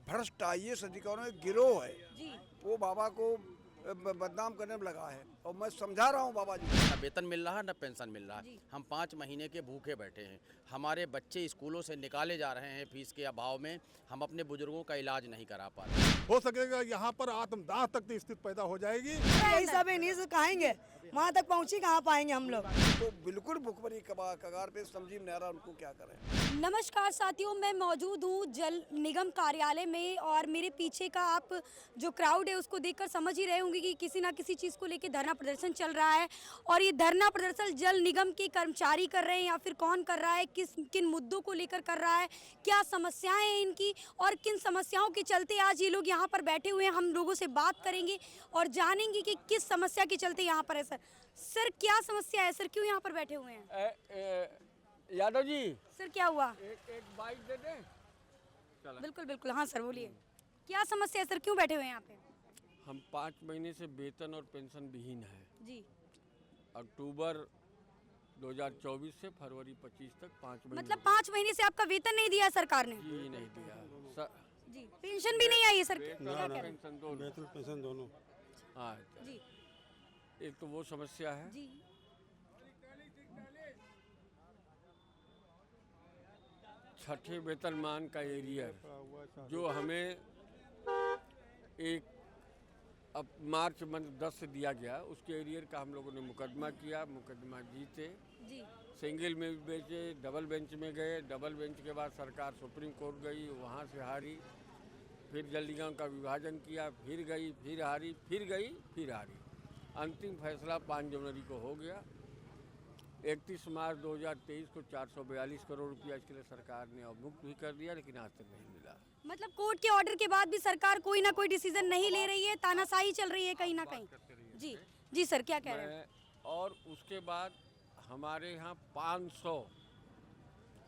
भ्रष्ट आईएएस अधिकारियों का गिरोह है जी। वो बाबा को बदनाम करने में लगा है। और मैं समझा रहा हूँ बाबा जी ना वेतन मिल रहा है ना पेंशन मिल रहा जी। है। हम 5 महीने के भूखे बैठे हैं। हमारे बच्चे स्कूलों से निकाले जा रहे हैं फीस के अभाव में। हम अपने बुजुर्गों का इलाज नहीं करा पा रहे। हो सकेगा यहाँ पर आत्मदाह तक की स्थिति पैदा हो जाएगी। सब इन्हीं से खाएंगे, वहाँ तक पहुँची कहाँ पाएंगे हम लोग। तो बिल्कुल भुखमरी कगार पे समझी नहीं आ रहा उनको क्या करें। नमस्कार साथियों, मैं मौजूद हूँ जल निगम कार्यालय में और मेरे पीछे का आप जो क्राउड है उसको देखकर समझ ही रहे होंगे कि किसी ना किसी चीज़ को लेकर धरना प्रदर्शन चल रहा है। और ये धरना प्रदर्शन जल निगम के कर्मचारी कर रहे हैं या फिर कौन कर रहा है, किन मुद्दों को लेकर कर रहा है, क्या समस्याएं हैं इनकी और किन समस्याओं के चलते आज ये लोग यहाँ पर बैठे हुए हैं। हम लोगों से बात करेंगे और जानेंगे कि किस समस्या के चलते यहाँ पर है। सर क्या समस्या है सर, क्यों यहाँ पर बैठे हुए हैं? यादव जी सर क्या हुआ? एक बाइक दे दें। बिल्कुल बिल्कुल, हाँ सर बोलिए, क्या समस्या है सर, क्यों बैठे हुए हैं यहाँ पे? हम 5 महीने से वेतन और पेंशन विहीन है। जी। अक्टूबर 2024 से फरवरी 25 तक 5 महीने मतलब 5 महीने से आपका वेतन नहीं दिया सरकार ने? जी नहीं दिया जी। पेंशन भी नहीं आई है सर? वेतन क्या और कह रहे हैं? पेंशन दोनों। वेतन पेंशन दोनों। हाँ, जी एक तो वो समस्या है। जी। छठे वेतनमान का एरियर जो हमें अब मार्च 10 से दिया गया, उसके एरियर का हम लोगों ने मुकदमा किया, मुकदमा जीते। जी। सिंगल में भी बेचे, डबल बेंच में गए, डबल बेंच के बाद सरकार सुप्रीम कोर्ट गई, वहाँ से हारी, फिर जल निगम का विभाजन किया, फिर गई, फिर हारी, फिर गई, फिर हारी। अंतिम फैसला 5 जनवरी को हो गया। 31 मार्च 2023 को 442 करोड़ रुपया इसके लिए सरकार ने अवमुक्त भी कर दिया, लेकिन आज तक नहीं मिला। मतलब कोर्ट के ऑर्डर के बाद भी सरकार कोई ना कोई डिसीजन नहीं ले रही है, तानाशाही चल रही है कहीं ना कहीं। जी जी सर क्या कह रहे हैं? और उसके बाद हमारे यहाँ 500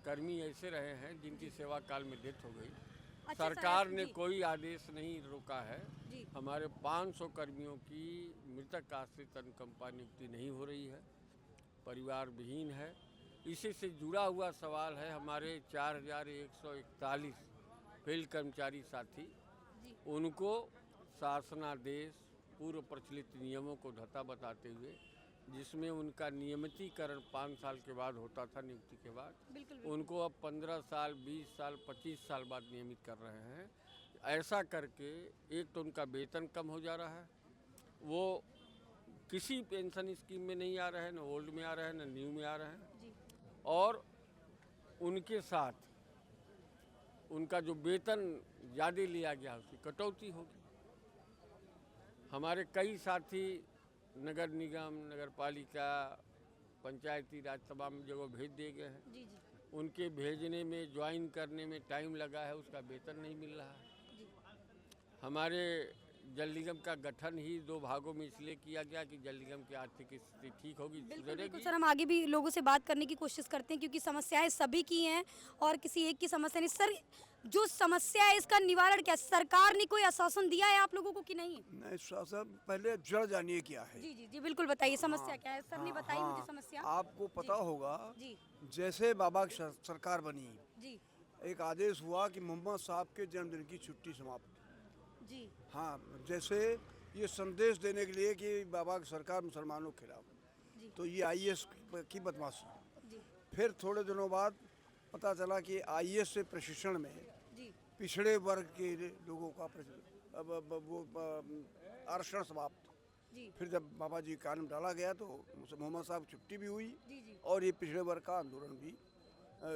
कर्मी ऐसे रहे हैं जिनकी सेवा काल में डेथ हो गई। अच्छा, सरकार सर, ने जी। कोई आदेश नहीं रोका है। जी। हमारे 500 कर्मियों की मृतक आश्रित अनुकंपा नियुक्ति नहीं हो रही है, परिवार विहीन है। इसी से जुड़ा हुआ सवाल है हमारे 4141 फील्ड कर्मचारी साथी, उनको शासनादेश पूर्व प्रचलित नियमों को धता बताते हुए, जिसमें उनका नियमितीकरण 5 साल के बाद होता था नियुक्ति के बाद, बिल्कुल। उनको अब 15 साल, 20 साल, 25 साल बाद नियमित कर रहे हैं। ऐसा करके एक तो उनका वेतन कम हो जा रहा है, वो किसी पेंशन स्कीम में नहीं आ रहे हैं, न ओल्ड में आ रहे हैं, न न्यू में आ रहे हैं। जी। और उनके साथ उनका जो वेतन ज़्यादा लिया गया उसकी कटौती होगी। हमारे कई साथी नगर निगम, नगर पालिका, पंचायती राज तमाम जगह भेज दिए गए हैं। जी जी। उनके भेजने में, ज्वाइन करने में टाइम लगा है, उसका वेतन नहीं मिल रहा है। हमारे जल निगम का गठन ही 2 भागों में इसलिए किया गया कि जल निगम की आर्थिक स्थिति ठीक होगी, बिल्कुल सुधरेगी। सर, हम आगे भी लोगों से बात करने की कोशिश करते हैं क्योंकि समस्याएं सभी की हैं और किसी एक की समस्या नहीं। सर जो समस्या है इसका निवारण क्या है? सरकार ने कोई आश्वासन दिया है आप लोगों को कि नहीं? नहीं शासन, पहले जड़ जानिए क्या है। जी जी जी बिल्कुल बताइए समस्या क्या है। सर ने बताई हाँ, मुझे समस्या। आपको पता होगा जी जैसे बाबा की सरकार बनी, जी एक आदेश हुआ कि मोहम्मद साहब के जन्मदिन की छुट्टी समाप्त। जी। हाँ, जैसे ये संदेश देने के लिए कि बाबा की सरकार मुसलमानों के खिलाफ, तो ये आईएएस की बदमाशी। जी फिर थोड़े दिनों बाद पता चला कि आईएएस से प्रशिक्षण में जी। पिछड़े वर्ग के लोगों का वो आरक्षण समाप्त। जी फिर जब बाबा जी कानून डाला गया तो मोहम्मद साहब की छुट्टी भी हुई जी जी। और ये पिछड़े वर्ग का आंदोलन भी,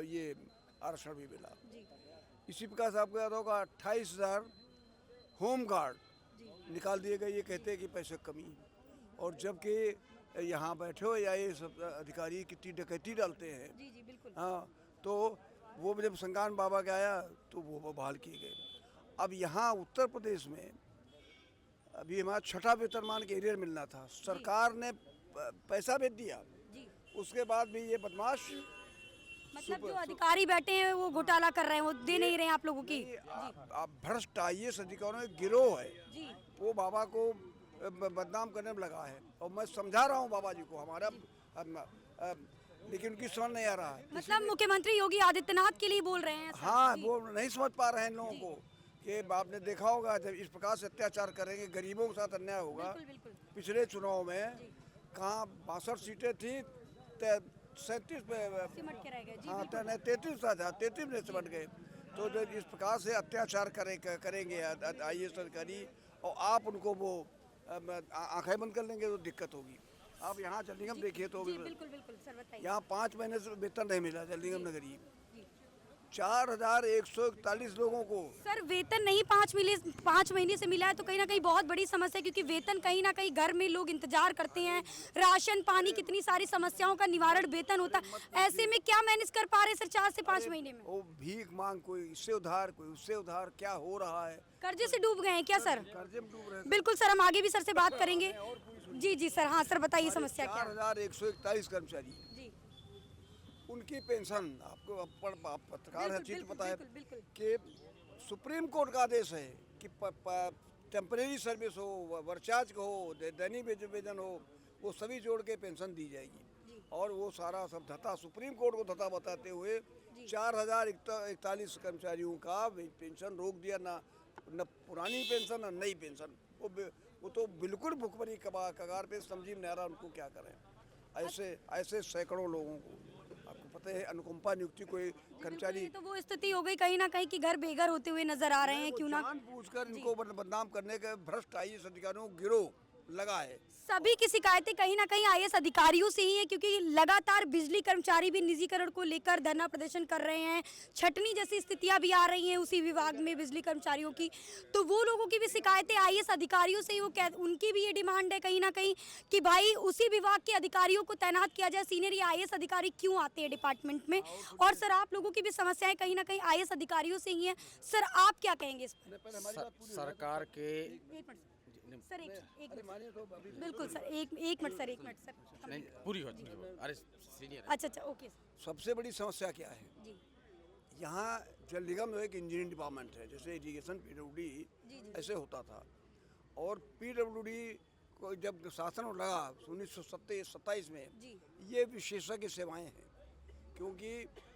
ये आरक्षण भी मिला। जी इसी प्रकार से आपको याद होगा 28,000 होम गार्ड निकाल दिए गए, ये कहते हैं कि पैसे कमी है। और जबकि यहाँ बैठे हो या ये सब अधिकारी कितनी डकैती डालते हैं। जी जी बिल्कुल। हाँ, तो वो जब संगान बाबा के आया तो वो बहाल किए गए। अब यहाँ उत्तर प्रदेश में अभी हमारा 6ठा वेतनमान के एरियर मिलना था, सरकार ने पैसा भेज दिया। जी। उसके बाद भी ये बदमाश, मतलब जो अधिकारी बैठे हैं वो घोटाला कर रहे हैं, वो दे नहीं रहे हैं आप लोगों की। आप भ्रष्ट आईएएस अधिकारियों का गिरोह है जी। वो बाबा को बदनाम करने में लगा है। और मैं समझा रहा हूँ बाबा जी को हमारा, लेकिन उनकी समझ नहीं आ रहा है। मतलब मुख्यमंत्री योगी आदित्यनाथ के लिए बोल रहे हैं सर। हाँ, जी। वो नहीं समझ पा रहे हैं इन लोगों को कि आपने देखा होगा जब इस प्रकार से अत्याचार करेंगे गरीबों के साथ अन्याय होगा। बिल्कुल बिल्कुल पिछले चुनाव में कहाँ 62 सीटें थी, 37 पे सिमट के रह गए जी। हाँ 33 था, 33 में सिमट गए। तो जो इस प्रकार से अत्याचार करेंगे IAS अधिकारी और आप उनको वो आंखें बंद कर लेंगे तो दिक्कत होगी। आप यहाँ जल निगम देखिए तो जी बिल्कुल बिल्कुल सर बताइए। यहाँ 5 महीने से वेतन नहीं मिला जल निगम नगरी। 4141 लोगों को सर वेतन नहीं 5 महीने से मिला है तो कहीं ना कहीं बहुत बड़ी समस्या है, क्योंकि वेतन कहीं ना कहीं घर में लोग इंतजार करते हैं, राशन पानी कितनी सारी समस्याओं का निवारण वेतन होता है। ऐसे में क्या मैनेज कर पा रहे सर 4 से 5 महीने में? वो भीख मांग, कोई इससे उधार कोई उससे उधार, क्या हो रहा है। कर्जे से डूब गए हैं क्या सर? कर्जे में डूब रहे हैं। बिल्कुल सर, हम आगे भी सर से बात करेंगे। जी जी सर, हाँ सर बताइए समस्या क्या है? 4141 कर्मचारी, जी उनकी पेंशन आपको आप पत्रकार है, चीज बिल्कुल, पता है बिल्कुल, बिल्कुल। कि सुप्रीम कोर्ट का आदेश है कि टेम्परेरी सर्विस हो, वर्चार्ज हो, दैनिक वेतन हो, वो सभी जोड़ के पेंशन दी जाएगी। और वो सारा सब धता सुप्रीम कोर्ट को धता बताते हुए 4041 कर्मचारियों का पेंशन रोक दिया। न पुरानी पेंशन न नई पेंशन, वो तो बिल्कुल भुखमरी कगार पे। संजीव नेहरा उनको क्या करें। ऐसे सैकड़ों लोगों को, आपको पता है अनुकंपा नियुक्ति कोई कर्मचारी, ये तो वो स्थिति हो गई कहीं ना कहीं कि घर बेघर होते हुए नजर आ रहे हैं। क्यों ना जानबूझकर इनको बदनाम करने के भ्रष्ट IAS अधिकारियों को गिरोह लगा है। सभी की शिकायतें कहीं ना कहीं IAS अधिकारियों से ही है, क्योंकि लगातार बिजली कर्मचारी भी निजीकरण को लेकर धरना प्रदर्शन कर रहे हैं। छटनी जैसी स्थितियां भी आ रही हैं उसी विभाग में बिजली कर्मचारियों की, तो वो लोगों की भी शिकायतें IAS अधिकारियों से ही उनकी भी ये डिमांड है कहीं ना कहीं कि भाई उसी विभाग के अधिकारियों को तैनात किया जाए। सीनियर IAS अधिकारी क्यों आते हैं डिपार्टमेंट में? और सर आप लोगों की भी समस्याएं कहीं ना कहीं IAS अधिकारियों से ही है। सर आप क्या कहेंगे इस पर? सरकार के सर एक बिल्कुल सर, एक मिनट सर, नहीं पूरी होती है। अरे सीनियर अच्छा ओके सबसे बड़ी समस्या क्या है जी यहाँ? जल निगम जो एक इंजीनियरिंग डिपार्टमेंट है, जैसे इरिगेशन PWD ऐसे होता था। और PWD को जब शासन लगा 1927 में, ये विशेषज्ञ सेवाएं हैं। क्योंकि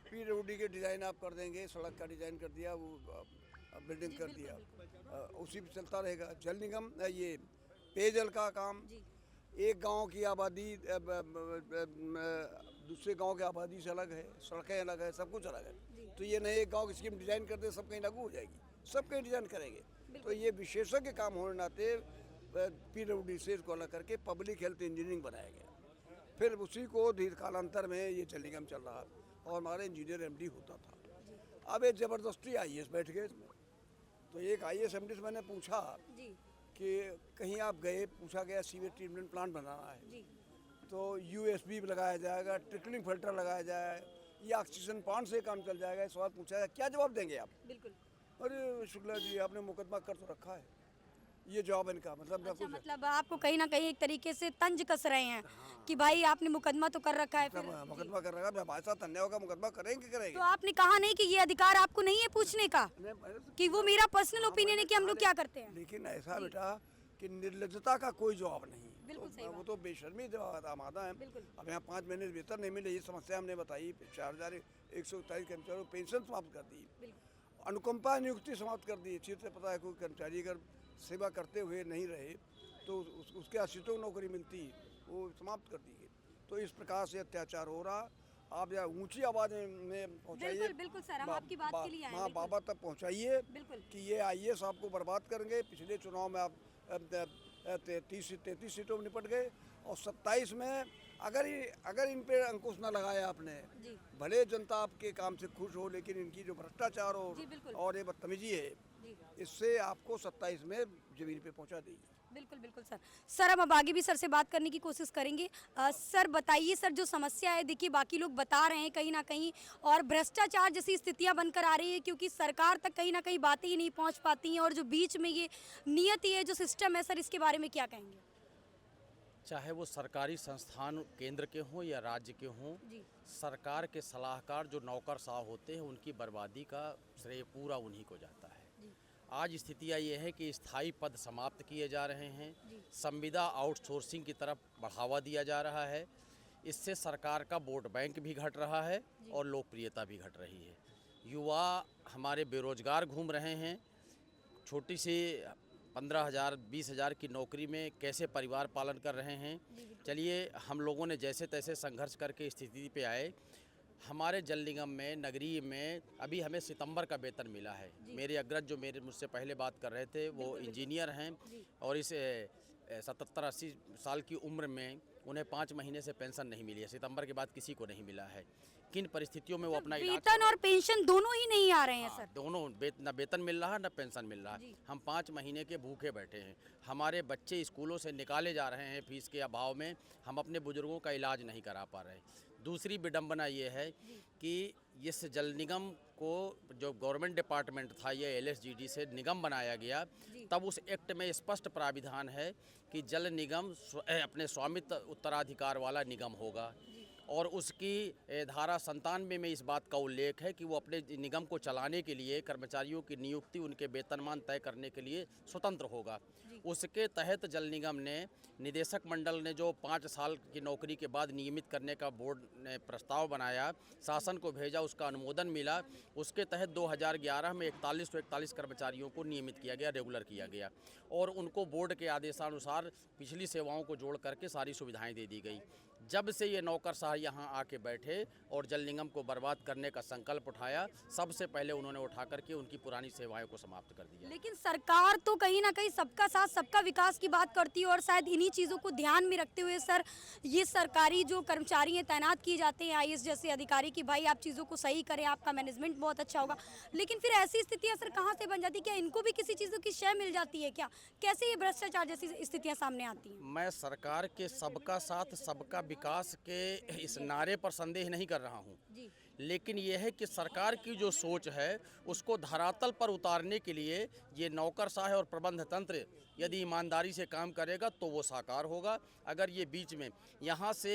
PWD के डिज़ाइन आप कर देंगे, सड़क का डिज़ाइन कर दिया, वो बिल्डिंग कर दिया, उसी पे चलता रहेगा। जल निगम ये पेयजल का काम, एक गांव की आबादी दूसरे गांव की आबादी से अलग है, सड़कें अलग है, सब कुछ अलग है। तो ये नहीं एक गांव की स्कीम डिज़ाइन कर दे सब कहीं लागू हो जाएगी, सब कहीं डिज़ाइन करेंगे। तो ये विशेषज्ञ काम होने नाते PWD से इसको अलग करके पब्लिक हेल्थ इंजीनियरिंग बनाया गया। फिर उसी को दीर्घ कालांतर में ये जल निगम चल रहा और हमारे इंजीनियर MD होता था। अब एक ज़बरदस्ती IAS बैठ गए इसमें। तो एक IAS MD से मैंने पूछा कि कहीं आप गए, पूछा गया सीवेज ट्रीटमेंट प्लांट बनाना है तो USB लगाया जाएगा, ट्रिकलिंग फिल्टर लगाया जाए या ऑक्सीजन प्लांट से काम चल जाएगा। इस सवाल पूछा है, क्या जवाब देंगे आप? बिल्कुल। अरे शुक्ला जी आपने मुकदमा कर तो रखा है, ये जवाब इनका। मतलब आपको कहीं ना कहीं एक तरीके से तंज कस रहे हैं कि भाई आपने मुकदमा तो कर रखा है। फिर मुकदमा कर रखा है, हमारे साथ अन्याय होगा, मुकदमा करेंगे। तो आपने कहा नहीं कि ये अधिकार आपको नहीं है पूछने का कि वो मेरा पर्सनल ओपिनियन है कि हम लोग क्या करते हैं? लेकिन ऐसा बेटा कि निर्लजता का कोई जवाब नहीं। बिल्कुल सही वो तो बेशर्मी आमादा है। अब यहाँ 5 महीने वेतन नहीं मिले, ये समस्या हमने बताई। 4141 कर्मचारियों को पेंशन समाप्त कर दी, अनुकंपा नियुक्ति समाप्त कर दी। चीज से पता है कोई कर्मचारी अगर सेवा करते हुए नहीं रहे तो उसके आश्रितों को नौकरी मिलती, वो समाप्त कर दी गई। तो इस प्रकार से अत्याचार हो रहा। आप या ऊंची आवाज में पहुंचाइए, बिल्कुल सर, हम आपकी बात के लिए आए हैं। हाँ बाबा तक पहुंचाइए बिल्कुल कि ये IAS आपको बर्बाद करेंगे। पिछले चुनाव में आप 33 सीटों में निपट गए और 27 में अगर इन पे अंकुश न लगाया आपने, भले जनता आपके काम से खुश हो, लेकिन इनकी जो भ्रष्टाचार हो और ये बदतमीजी है, इससे आपको 27 में जमीन पे पहुंचा देगी। बिल्कुल सर हम अब आगे भी सर से बात करने की कोशिश करेंगे। सर बताइए सर, जो समस्या है देखिए बाकी लोग बता रहे हैं कहीं ना कहीं, और भ्रष्टाचार जैसी स्थितियां बनकर आ रही है क्योंकि सरकार तक कहीं ना कहीं बातें ही नहीं पहुंच पाती हैं, और जो बीच में ये नियति है, जो सिस्टम है, सर इसके बारे में क्या कहेंगे? चाहे वो सरकारी संस्थान केंद्र के हों या राज्य के हों, सरकार के सलाहकार जो नौकरशाह होते हैं उनकी बर्बादी का श्रेय पूरा उन्हीं को जाता है। आज स्थितियाँ ये है कि स्थायी पद समाप्त किए जा रहे हैं, संविदा आउटसोर्सिंग की तरफ बढ़ावा दिया जा रहा है। इससे सरकार का वोट बैंक भी घट रहा है और लोकप्रियता भी घट रही है। युवा हमारे बेरोजगार घूम रहे हैं, छोटी सी 15,000 20,000 की नौकरी में कैसे परिवार पालन कर रहे हैं। चलिए, हम लोगों ने जैसे तैसे संघर्ष करके स्थिति पे आए। हमारे जल निगम में, नगरीय में अभी हमें सितंबर का वेतन मिला है। मेरे अग्रज जो मुझसे पहले बात कर रहे थे वो इंजीनियर हैं और इस 77-80 साल की उम्र में उन्हें 5 महीने से पेंशन नहीं मिली है। सितंबर के बाद किसी को नहीं मिला है। किन परिस्थितियों में वो अपना वेतन और पेंशन दोनों ही नहीं आ रहे हैं सर। दोनों न वेतन मिल रहा है न पेंशन मिल रहा है। हम 5 महीने के भूखे बैठे हैं। हमारे बच्चे स्कूलों से निकाले जा रहे हैं फीस के अभाव में। हम अपने बुजुर्गों का इलाज नहीं करा पा रहे। दूसरी विडंबना ये है कि इस जल निगम को जो गवर्नमेंट डिपार्टमेंट था, ये LSGD से निगम बनाया गया, तब उस एक्ट में स्पष्ट प्राविधान है कि जल निगम अपने स्वामित्व उत्तराधिकार वाला निगम होगा और उसकी धारा 97 में इस बात का उल्लेख है कि वो अपने निगम को चलाने के लिए कर्मचारियों की नियुक्ति, उनके वेतनमान तय करने के लिए स्वतंत्र होगा। उसके तहत जल निगम ने निदेशक मंडल ने जो 5 साल की नौकरी के बाद नियमित करने का बोर्ड ने प्रस्ताव बनाया, शासन को भेजा, उसका अनुमोदन मिला। उसके तहत 2011 में 4141 कर्मचारियों को नियमित किया गया, रेगुलर किया गया और उनको बोर्ड के आदेशानुसार पिछली सेवाओं को जोड़ करके सारी सुविधाएं दे दी गई। जब से ये नौकरशाह यहाँ आके बैठे और जल निगम को बर्बाद करने का संकल्प उठाया, सबसे पहले उन्होंने उठा करके उनकी पुरानी सेवाओं को समाप्त कर दिया। लेकिन सरकार तो कहीं ना कहीं सबका साथ सबका विकास की बात करती है और शायद इन्हीं चीज़ों को ध्यान में रखते हुए सर ये सरकारी जो कर्मचारी हैं तैनात किए जाते हैं IAS जैसे अधिकारी की भाई आप चीज़ों को सही करें, आपका मैनेजमेंट बहुत अच्छा होगा। लेकिन फिर ऐसी स्थितियाँ सर कहाँ से बन जाती है? क्या इनको भी किसी चीज़ों की शय मिल जाती है क्या? कैसे ये भ्रष्टाचार जैसी स्थितियाँ सामने आती हैं? मैं सरकार के सबका साथ सबका विकास के इस नारे पर संदेह नहीं कर रहा हूँ, लेकिन यह है कि सरकार की जो सोच है उसको धरातल पर उतारने के लिए ये नौकरशाह और प्रबंध तंत्र यदि ईमानदारी से काम करेगा तो वो साकार होगा। अगर ये बीच में यहाँ से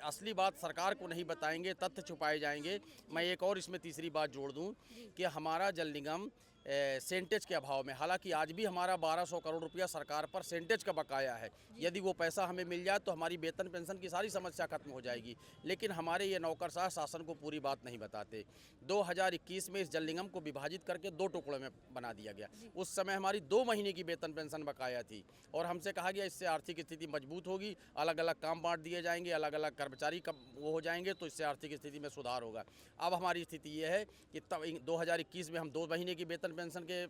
असली बात सरकार को नहीं बताएंगे, तथ्य छुपाए जाएंगे। मैं एक और इसमें तीसरी बात जोड़ दूँ कि हमारा जल निगम सेंटेज के अभाव में, हालांकि आज भी हमारा 1200 करोड़ रुपया सरकार पर सेंटेज का बकाया है। यदि वो पैसा हमें मिल जाए तो हमारी वेतन पेंशन की सारी समस्या खत्म हो जाएगी। लेकिन हमारे ये नौकरशाह शासन को पूरी बात नहीं बताते। 2021 में इस जल निगम को विभाजित करके 2 टुकड़ों में बना दिया गया। उस समय हमारी 2 महीने की वेतन पेंशन बकाया थी और हमसे कहा गया इससे आर्थिक स्थिति मजबूत होगी, अलग अलग काम बांट दिए जाएंगे, अलग अलग कर्मचारी कब वो हो जाएंगे तो इससे आर्थिक स्थिति में सुधार होगा। अब हमारी स्थिति ये है कि तब 2021 में हम 2 महीने की वेतन पेंशन के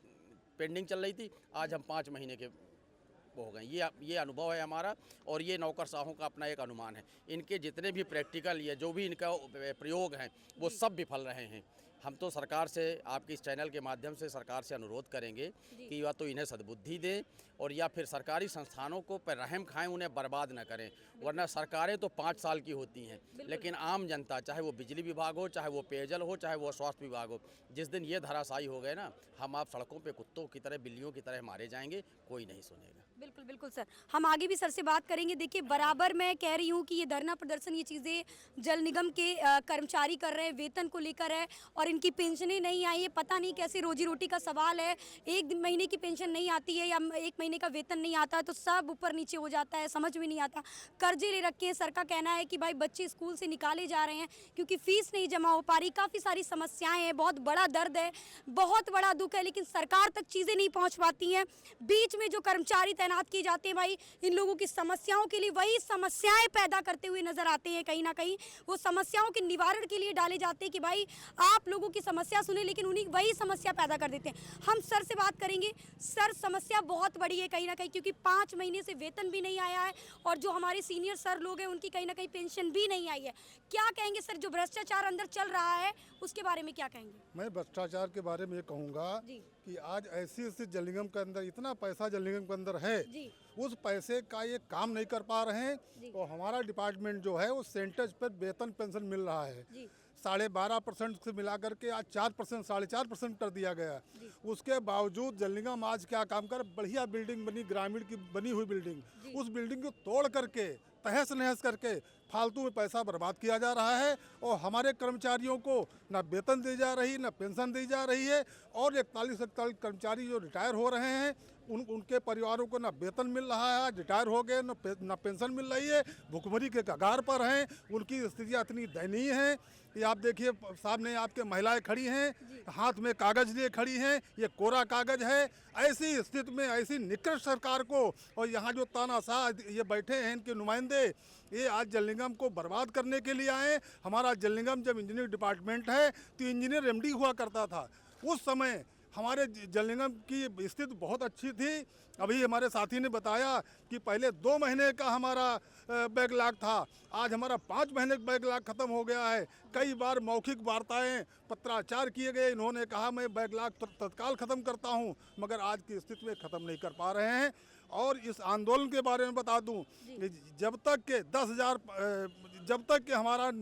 पेंडिंग चल रही थी, आज हम 5 महीने के वो हो गए। ये अनुभव है हमारा और ये नौकरशाहों का अपना एक अनुमान है। इनके जितने भी प्रैक्टिकल या जो भी इनका प्रयोग हैं वो सब विफल रहे हैं। हम तो सरकार से, आपके इस चैनल के माध्यम से सरकार से अनुरोध करेंगे कि या तो इन्हें सद्बुद्धि दें और या फिर सरकारी संस्थानों को पर रहम खाएं, उन्हें बर्बाद न करें। वरना सरकारें तो 5 साल की होती हैं, लेकिन आम जनता, चाहे वो बिजली विभाग हो, चाहे वो पेयजल हो, चाहे वो स्वास्थ्य विभाग हो, जिस दिन ये धराशायी हो गए ना, हम आप सड़कों पे कुत्तों की तरह, बिल्लियों की तरह मारे जाएंगे, कोई नहीं सुनेगा। बिल्कुल बिल्कुल सर, हम आगे भी सर से बात करेंगे। देखिए, बराबर मैं कह रही हूँ कि ये धरना प्रदर्शन, ये चीज़ें जल निगम के कर्मचारी कर रहे हैं, वेतन को लेकर है और इनकी पेंशनें नहीं आई है। पता नहीं कैसे रोजी रोटी का सवाल है। 1 महीने की पेंशन नहीं आती है या 1 महीने का वेतन नहीं आता है तो सब ऊपर नीचे हो जाता है, समझ में नहीं आता। कर्जे ले रखे हैं। सर का कहना है कि भाई बच्चे स्कूल से निकाले जा रहे हैं क्योंकि फीस नहीं जमा हो पा रही। काफ़ी सारी समस्याएं हैं, बहुत बड़ा दर्द है, बहुत बड़ा दुख है, लेकिन सरकार तक चीज़ें नहीं पहुँच पाती हैं। बीच में जो कर्मचारी तैनात किए जाते हैं भाई, इन लोगों की समस्याओं के लिए वही समस्याएं पैदा करते हुए नजर आते हैं। कहीं ना कहीं वो समस्याओं के निवारण के लिए डाले जाते हैं कि भाई आप लोगों की समस्या सुने, लेकिन उन्हीं वही समस्या पैदा कर देते हैं। हम सर से बात करेंगे। सर, समस्या बहुत बड़ी है कहीं ना कहीं, क्योंकि 5 महीने से वेतन भी नहीं आया है और जो हमारे सीनियर सर लोग हैं उनकी कहीं ना कहीं पेंशन भी नहीं आई है। क्या कहेंगे सर, जो भ्रष्टाचार अंदर चल रहा है उसके बारे में क्या कहेंगे? मैं भ्रष्टाचार के बारे में ये कहूँगा कि आज ऐसी जल निगम के अंदर इतना पैसा जल निगम के अंदर है, उस पैसे का ये काम नहीं कर पा रहे हैं और हमारा डिपार्टमेंट जो है वो सेंटेज पर वेतन पेंशन मिल रहा है। 12.5% से मिला करके आज 4%, 4.5% कर दिया गया। उसके बावजूद जल निगम आज क्या काम कर, बढ़िया बिल्डिंग बनी, ग्रामीण की बनी हुई बिल्डिंग, उस बिल्डिंग को तोड़ करके तहस नहस करके फालतू में पैसा बर्बाद किया जा रहा है और हमारे कर्मचारियों को ना वेतन दी जा रही, ना पेंशन दी जा रही है। और 41 कर्मचारी जो रिटायर हो रहे हैं उनके परिवारों को ना वेतन मिल रहा है, आज रिटायर हो गए, ना पेंशन मिल रही है, भुखमरी के कगार पर हैं। उनकी स्थितियाँ इतनी दयनीय हैं। ये आप देखिए सामने आपके महिलाएं खड़ी हैं, हाथ में कागज लिए खड़ी हैं, ये कोरा कागज है। ऐसी स्थिति में ऐसी निकृष्ट सरकार को, और यहाँ जो तानाशाह ये बैठे हैं इनके नुमाइंदे, ये आज जल निगम को बर्बाद करने के लिए आए। हमारा जल निगम जब इंजीनियरिंग डिपार्टमेंट है तो इंजीनियर एमडी हुआ करता था। उस समय हमारे जल निगम की स्थिति बहुत अच्छी थी। अभी हमारे साथी ने बताया कि पहले 2 महीने का हमारा बैकलॉग था, आज हमारा 5 महीने का बैकलॉग खत्म हो गया है। कई बार मौखिक वार्ताएं, पत्राचार किए गए, इन्होंने कहा मैं बैकलॉग तत्काल ख़त्म करता हूं, मगर आज की स्थिति में ख़त्म नहीं कर पा रहे हैं। और इस आंदोलन के बारे में बता दूं, जब तक के 10,000 जब तक के हमारा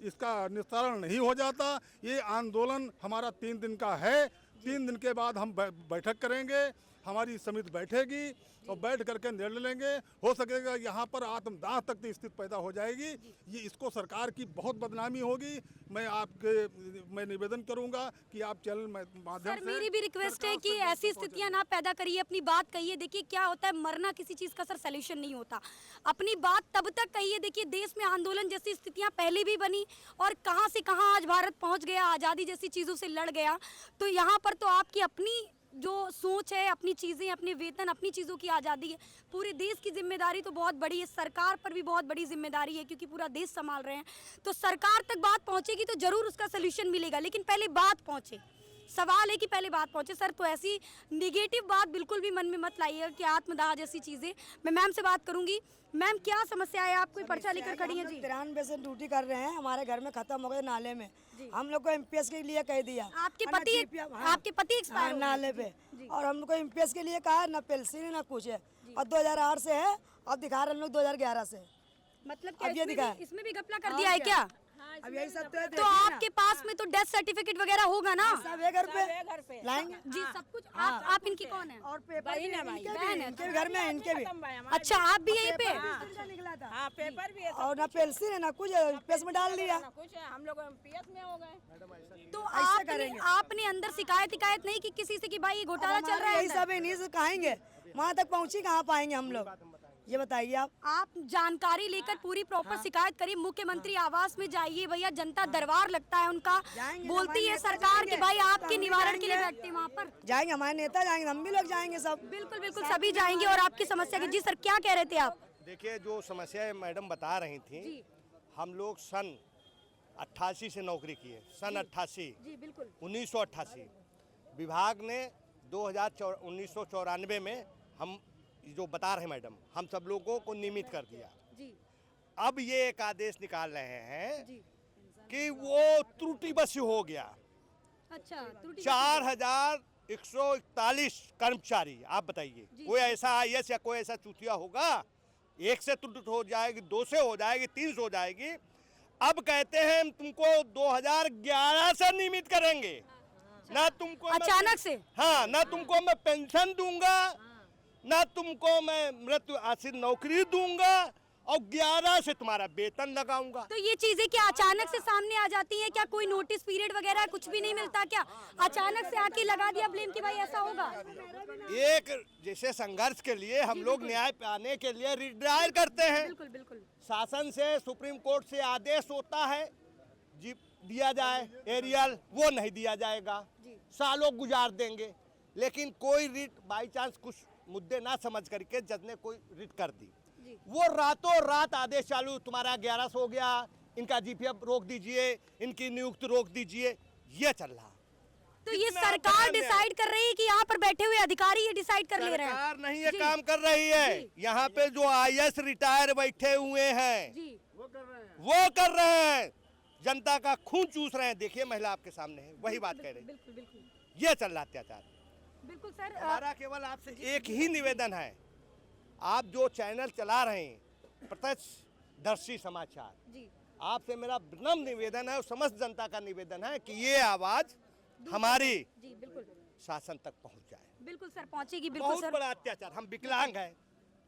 इसका निस्तारण नहीं हो जाता, ये आंदोलन हमारा 3 दिन का है। 3 दिन के बाद हम बैठक करेंगे, हमारी समिति बैठेगी और बैठ करके निर्णय लेंगे। हो सकेगा यहाँ पर आत्मदाह तक की स्थिति पैदा हो जाएगी। ये इसको सरकार की बहुत बदनामी होगी। मैं निवेदन करूंगा कि आप चैनल माध्यम सर मेरी भी रिक्वेस्ट है कि ऐसी स्थितियां ना पैदा करिए, अपनी बात कहिए। देखिए क्या होता है, मरना किसी चीज का सर सलूशन नहीं होता। अपनी बात तब तक कहिए। देखिए देश में आंदोलन जैसी स्थितियां पहले भी बनी और कहां से कहां आज भारत पहुंच गया, आज़ादी जैसी चीज़ों से लड़ गया। तो यहाँ पर तो आपकी अपनी जो सोच है, अपनी चीज़ें, अपने वेतन, अपनी चीज़ों की आज़ादी है। पूरे देश की जिम्मेदारी तो बहुत बड़ी है, सरकार पर भी बहुत बड़ी जिम्मेदारी है क्योंकि पूरा देश संभाल रहे हैं। तो सरकार तक बात पहुंचेगी तो जरूर उसका सलूशन मिलेगा, लेकिन पहले बात पहुंचे। सवाल है कि पहले बात पहुंचे सर। तो ऐसी निगेटिव बात बिल्कुल भी मन में मत लाइएगा कि आत्मदाह जैसी चीज़ें। मैं मैम से बात करूंगी। मैम क्या समस्या है, आप कोई पर्चा लेकर खड़ी हैं जी? 93 से ड्यूटी कर रहे हैं, हमारे घर में खत्म हो गए नाले में। हम लोग को एमपीएस के लिए कह दिया। आपके पति एक्सपायर नाले पे, और हम लोग को एमपीएस के लिए कहा, ना पेंशन ना कुछ है। और 2008 से है, अब दिखा रहे हम लोग 2011 से। मतलब अब ये दिखा, इसमें भी घपला कर दिया है क्या? अब यही सब तो आपके पास में तो डेथ सर्टिफिकेट वगैरह होगा ना? सब है घर पे लाएंगे जी, सब कुछ। आप इनकी कौन है? और पेपर बहन है। इनके घर में, इनके भी। अच्छा, आप भी यहीं पे? निकला था हाँ, पेपर भी है, और ना पेंशन है ना कुछ, पेस में डाल दिया। कुछ है, हम लोग पीएस में हो गए। तो आपने अंदर शिकायत नहीं की किसी से कि भाई ये घोटाला चल रहा है? यही सब इन्हीं से कहेंगे, वहाँ तक पहुँची कहाँ पाएंगे हम लोग, ये बताइए आप जानकारी लेकर पूरी प्रॉपर शिकायत करिए। मुख्यमंत्री आवास में जाइए भैया, जनता दरबार लगता है उनका। बोलती है सरकार कि भाई आपके निवारण के लिए बैठते हैं वहाँ पर। जाएंगे, हमारे नेता जाएंगे, हम भी लोग जाएंगे सब। बिल्कुल बिल्कुल, सभी जाएंगे और आपकी समस्या की। जी सर, क्या कह रहे थे आप? देखिए, जो समस्या मैडम बता रही थी, हम लोग सन 88 से नौकरी किए। सन 88, जी बिल्कुल, 1988 विभाग ने 1994 में हम जो बता रहे मैडम, हम सब लोगों को नियमित कर दिया। जी। अब ये एक आदेश निकाल रहे हैं जी। कि वो त्रुटिवश हो गया। अच्छा, 4141 कर्मचारी। आप बताइए, कोई ऐसा IAS या कोई ऐसा चूतिया होगा? 1 से त्रुटि हो जाएगी, 2 से हो जाएगी, 3 से हो जाएगी। अब कहते हैं हम तुमको 2011 से नियमित करेंगे, ना तुमको अचानक से। हाँ, ना तुमको मैं पेंशन दूंगा, ना तुमको मैं मृत्यु आश्रित नौकरी दूंगा, और 11 से तुम्हारा वेतन लगाऊंगा। तो ये चीजें क्या अचानक से सामने आ जाती हैं क्या? कोई नोटिस पीरियड वगैरह कुछ भी नहीं मिलता क्या? अचानक से आके लगा दिया ब्लेम कि भाई ऐसा होगा? एक जैसे संघर्ष के लिए हम लोग न्याय पाने के लिए रिट्रायल करते हैं। बिल्कुल बिल्कुल। शासन से, सुप्रीम कोर्ट से आदेश होता है जी दिया जाए एरियल, वो नहीं दिया जाएगा, सालों गुजार देंगे। लेकिन कोई रिट बाई चांस कुछ मुद्दे ना समझ करके जज ने कोई रिट कर दी, वो रातों रात आदेश चालू, तुम्हारा 1100 हो गया, इनका GPF रोक दीजिए, इनकी नियुक्ति रोक दीजिए, ये चल रहा। तो ये सरकार डिसाइड कर रही है कि यहाँ पर बैठे हुए अधिकारी ये डिसाइड कर ले रहे हैं? सरकार नहीं ये काम कर रही है, यहाँ पे जो IAS रिटायर बैठे हुए हैं वो कर रहे हैं, जनता का खून चूस रहे हैं। देखिए महिला आपके सामने है, वही बात कह रहे हैं। बिल्कुल बिल्कुल ये चल रहा अत्याचार। बिल्कुल सर, हमारा केवल आपसे एक ही निवेदन है, आप जो चैनल चला रहे हैं प्रत्यक्षदर्शी समाचार, आपसे मेरा विनम्र निवेदन है और समस्त जनता का निवेदन है कि ये आवाज हमारी बिल्कुल शासन तक पहुंच जाए। बिल्कुल सर, पहुंचेगी। बिल्कुल बहुत सर। बड़ा अत्याचार, हम विकलांग हैं,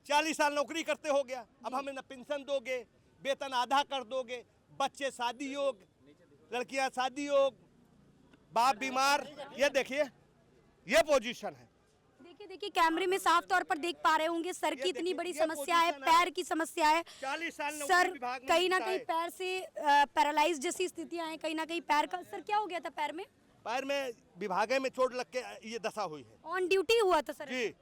40 साल नौकरी करते हो गया, अब हमें न पेंशन दोगे, वेतन आधा कर दोगे, बच्चे शादी योग, लड़कियां शादी योग, बाप बीमार। ये देखिए, ये पोजीशन है। देखिए कैमरे में साफ तौर पर देख पा रहे होंगे सर की इतनी बड़ी समस्या है, पैर की समस्या है 40 साल सर, विभाग में कहीं ना बीता कहीं है। पैर से पैरालाइज जैसी स्थितियां हैं, कहीं ना कहीं पैर का सर क्या हो गया था पैर में? पैर में विभागे में चोट लग के ये दशा हुई है ऑन ड्यूटी हुआ था सर? जी।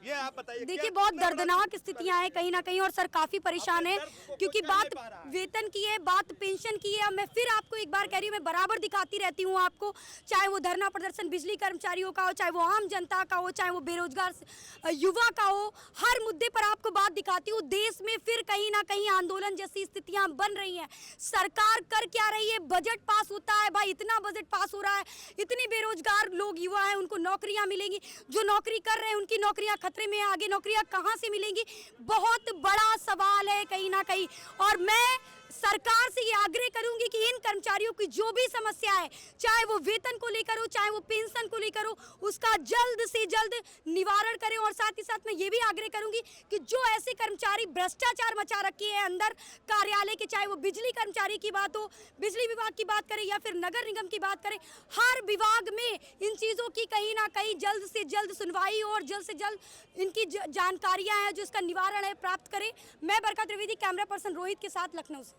ये आप बताइए, देखिए क्या बहुत कितना बड़ा दर्दनाक स्थितियां हैं कहीं ना कहीं, और सर काफी परेशान है दर्द को क्योंकि कोई समझ बात नहीं पा रहा है। वेतन की है, बात पेंशन की है। मैं फिर आपको एक बार कह रही हूँ, मैं बराबर दिखाती रहती हूँ आपको, चाहे वो धरना प्रदर्शन बिजली कर्मचारियों का हो, चाहे वो आम जनता का हो, चाहे वो बेरोजगार युवा का हो, हर मुद्दे पर आपको बात दिखाती हूँ। देश में फिर कहीं ना कहीं आंदोलन जैसी स्थितियां बन रही हैं। सरकार कर क्या रही है? बजट पास होता है भाई, इतना बजट पास हो रहा है, इतनी बेरोजगार लोग युवा हैं, उनको नौकरियां मिलेंगी, जो नौकरी कर रहे हैं उनकी नौकरियां खतरे में, आगे नौकरियां कहां से मिलेंगी? बहुत बड़ा सवाल है कहीं ना कहीं। और मैं सरकार से ये आग्रह करूंगी कि इन कर्मचारियों की जो भी समस्या है, चाहे वो वेतन को लेकर हो, चाहे वो पेंशन को लेकर हो, उसका जल्द से जल्द निवारण करें। और साथ ही साथ मैं ये भी आग्रह करूंगी कि जो ऐसे कर्मचारी भ्रष्टाचार मचा रखे हैं अंदर कार्यालय के, चाहे वो बिजली कर्मचारी की बात हो, बिजली विभाग की बात करें या फिर नगर निगम की बात करें, हर विभाग में इन चीज़ों की कहीं ना कहीं जल्द से जल्द सुनवाई और जल्द से जल्द इनकी जानकारियाँ हैं जो इसका निवारण है प्राप्त करें। मैं बरका त्रिवेदी, कैमरा पर्सन रोहित के साथ, लखनऊ से।